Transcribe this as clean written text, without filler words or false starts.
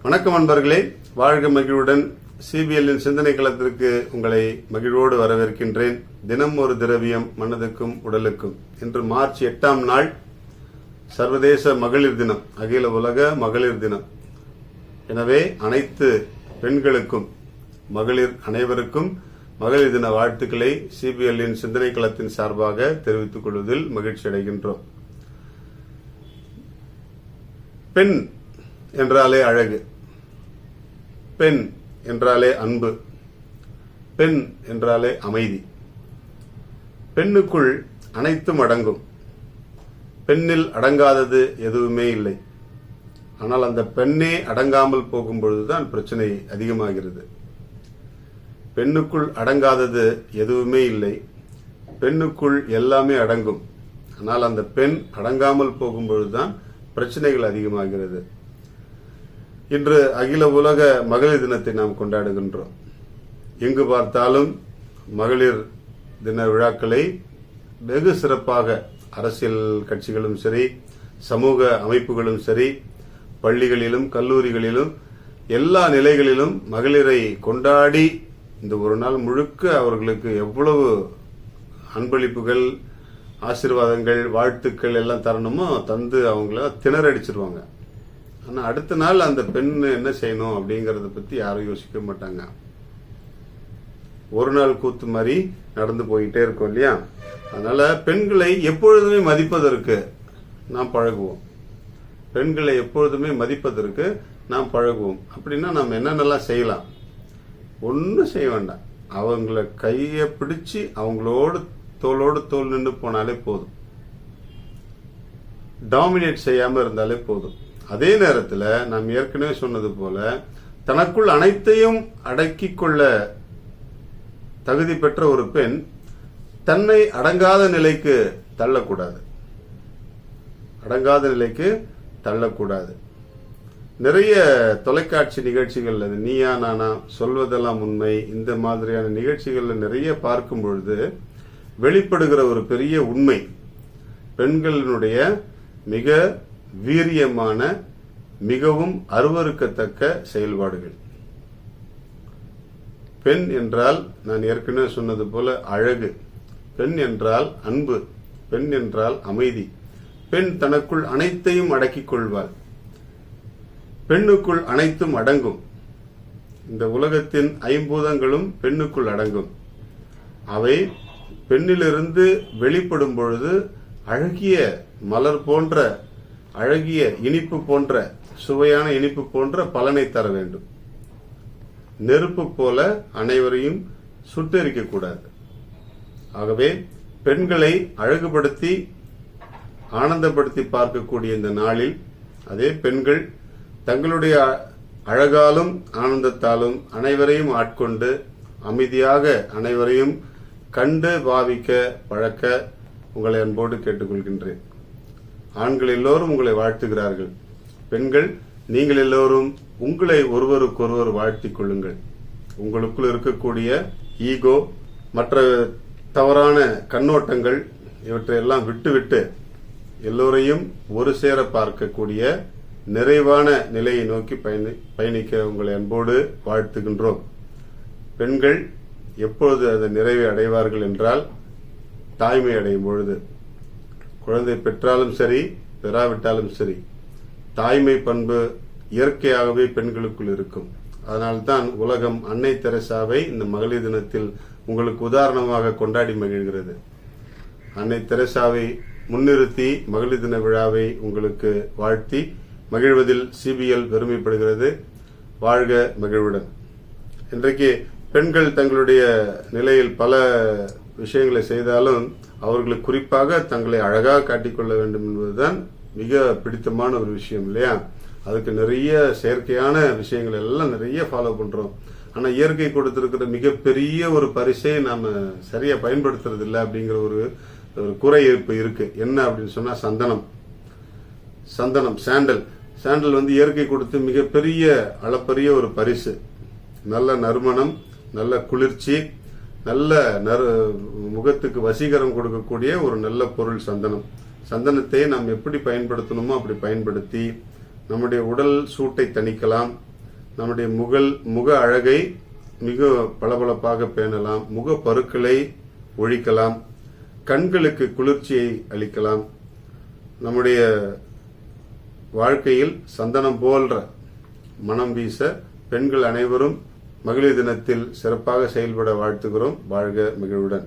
வணக்கம் அன்பர்களே, வாழ்க மகிழ்வுடன் சிபிஎல்லின் சிந்தனை களத்திற்கு உங்களை மகிழ்வோடு வரவேற்கின்றேன். தினம் ஒரு திரவியம் மனதுக்கும் உடலுக்கும். இன்று மார்ச் 8ஆம் நாள், சர்வதேச மகளிர் தினம், அகில உலக மகளிர் தினம். எனவே அனைத்து பெண்களுக்கும், மகளிர் அனைவருக்கும் மகளிர் தின வாழ்த்துக்களை சிபிஎல்லின் சிந்தனை களத்தின் சார்பாக தெரிவித்துக் கொள்வதில் மகிழ்ச்சி அடைகின்றோம். பெண் என்றாலே அழகு, பெண் என்றாலே அன்பு, பெண் என்றாலே அமைதி. பெண்ணுக்குள் அனைத்தும் அடங்கும். பெண்ணில் அடங்காதது எதுவுமே இல்லை. ஆனால் அந்த பெண்ணே அடங்காமல் போகும்பொழுதுதான் பிரச்சனை அதிகமாகிறது. பெண்ணுக்குள் அடங்காதது எதுவுமே இல்லை. பெண்ணுக்குள் எல்லாமே அடங்கும். ஆனால் அந்த பெண் அடங்காமல் போகும்பொழுதுதான் பிரச்சனைகள் அதிகமாகிறது. இன்று அகில உலக மகளிர் தினத்தை நாம் கொண்டாடுகின்றோம். எங்கு பார்த்தாலும் மகளிர் தின விழாக்களை வெகு சிறப்பாக அரசியல் கட்சிகளும் சரி, சமூக அமைப்புகளும் சரி, பள்ளிகளிலும் கல்லூரிகளிலும் எல்லா நிலைகளிலும் மகளிரை கொண்டாடி இந்த ஒரு நாள் முழுக்க அவர்களுக்கு எவ்வளவு அன்பளிப்புகள், ஆசீர்வாதங்கள், வாழ்த்துக்கள் எல்லாம் தரணுமோ தந்து அவங்கள திணறடிச்சிருவாங்க. ஆனால் அடுத்த நாள் அந்த பெண் என்ன செய்யணும் அப்படிங்கறத பத்தி யாரும் யோசிக்க மாட்டாங்க. ஒரு நாள் கூத்து மாதிரி நடந்து போயிட்டே இருக்கும் இல்லையா? அதனால பெண்களை எப்பொழுதுமே மதிப்பதற்கு நாம் பழகுவோம். பெண்களை எப்பொழுதுமே மதிப்பதற்கு நாம் பழகுவோம். அப்படின்னா நாம் என்னென்னலாம் செய்யலாம்? ஒன்னும் செய்ய வேண்டாம். அவங்கள கையை பிடிச்சு அவங்களோடு தோளோடு தோல் நின்று போனாலே போதும். டாமினேட் செய்யாம இருந்தாலே போதும். அதே நேரத்தில் நாம் ஏற்கனவே சொன்னது போல தனக்குள் அனைத்தையும் அடக்கிக் கொள்ள தகுதி பெற்ற ஒரு பெண் தன்னை அடங்காத நிலைக்கு தள்ளக்கூடாது. அடங்காத நிலைக்கு தள்ளக்கூடாது. நிறைய தொலைக்காட்சி நிகழ்ச்சிகள், அது நீயா நானா, சொல்வதெல்லாம் உண்மை, இந்த மாதிரியான நிகழ்ச்சிகள்ல நிறைய பார்க்கும் பொழுது வெளிப்படுகிற ஒரு பெரிய உண்மை, பெண்களினுடைய மிக வீரியமான, மிகவும் அருவருக்கத்தக்க செயல்பாடுகள். பெண் என்றால் நான் ஏற்கனவே சொன்னது போல அழகு, பெண் என்றால் அன்பு, பெண் என்றால் அமைதி. பெண் தனக்குள் அனைத்தையும் அடக்கிக் கொள்வாள். பெண்ணுக்குள் அனைத்தும் அடங்கும். இந்த உலகத்தின் ஐம்பூதங்களும் பெண்ணுக்குள் அடங்கும். அவை பெண்ணிலிருந்து வெளிப்படும் பொழுது அழகிய மலர் போன்ற, அழகிய இனிப்பு போன்ற, சுவையான இனிப்பு போன்ற பலனை தர வேண்டும். நெருப்பு போல அனைவரையும் சுட்டெரிக்க கூடாது. ஆகவே பெண்களை அழகுபடுத்தி ஆனந்தப்படுத்தி பார்க்கக்கூடிய இந்த நாளில் அதே பெண்கள் தங்களுடைய அழகாலும் ஆனந்தத்தாலும் அனைவரையும் ஆட்கொண்டு அமைதியாக அனைவரையும் கண்டு பாவிக்க பழக்க உங்களை அன்போடு கேட்டுக்கொள்கின்றேன். ஆண்கள் எல்லோரும் உங்களை வாழ்த்துகிறார்கள். பெண்கள் நீங்கள் எல்லோரும் உங்களை ஒருவருக்கொருவர் வாழ்த்திக் கொள்ளுங்கள். உங்களுக்குள் இருக்கக்கூடிய ஈகோ, மற்ற தவறான கண்ணோட்டங்கள், இவற்றையெல்லாம் விட்டுவிட்டு எல்லோரையும் ஒரு சேர பார்க்கக்கூடிய நிறைவான நிலையை நோக்கி பயணிக்க உங்களை அன்போடு வாழ்த்துகின்றோம். பெண்கள் எப்பொழுது அந்த நிறைவை அடைவார்கள் என்றால் தாய்மை அடையும் பொழுது. குழந்தை பெற்றாலும் சரி, பெறாவிட்டாலும் சரி, தாய்மை பண்பு இயற்கையாகவே பெண்களுக்குள் இருக்கும். அதனால்தான் உலகம் அன்னை தெரசாவை இந்த மகளிர் தினத்தில் உங்களுக்கு உதாரணமாக கொண்டாடி மகிழ்கிறது. அன்னை தெரசாவை முன்னிறுத்தி மகளிர் தின விழாவை உங்களுக்கு வாழ்த்தி மகிழ்வதில் சிபிஎல் பெருமைப்படுகிறது. வாழ்க மகிழ்வுடன். இன்றைக்கு பெண்கள் தங்களுடைய நிலையில் பல விஷயங்களை செய்தாலும் அவர்களுக்கு குறிப்பாக தங்களை அழகாக காட்டிக்கொள்ள வேண்டும் என்பதுதான் மிக பிடித்தமான ஒரு விஷயம் இல்லையா? அதுக்கு நிறைய செயற்கையான விஷயங்கள் எல்லாம் நிறைய ஃபாலோ பண்றோம். ஆனா இயற்கை கொடுத்திருக்கிற மிகப்பெரிய ஒரு பரிசை நாம சரியா பயன்படுத்துறது இல்லை அப்படிங்கிற ஒரு குறை இருக்கு. என்ன அப்படின்னு சொன்னா சந்தனம், சாண்டல் வந்து இயற்கை கொடுத்து மிகப்பெரிய அளப்பரிய ஒரு பரிசு. நல்ல நறுமணம், நல்ல குளிர்ச்சி, நல்ல முகத்துக்கு வசீகரம் கொடுக்கக்கூடிய ஒரு நல்ல பொருள் சந்தனம். சந்தனத்தை நாம் எப்படி பயன்படுத்தணுமோ அப்படி பயன்படுத்தி நம்முடைய உடல் சூட்டை தணிக்கலாம், நம்முடைய முக அழகை மிக பளபளப்பாக பேணலாம், முக பருக்களை ஒழிக்கலாம், கண்களுக்கு குளிர்ச்சியை அளிக்கலாம். நம்முடைய வாழ்க்கையில் சந்தனம் போன்ற மனம் வீச பெண்கள் அனைவரும் மகளிர் தினத்தில் சிறப்பாக செயல்பட வாழ்த்துகிறோம். வாழ்க மகிழ்வுடன்.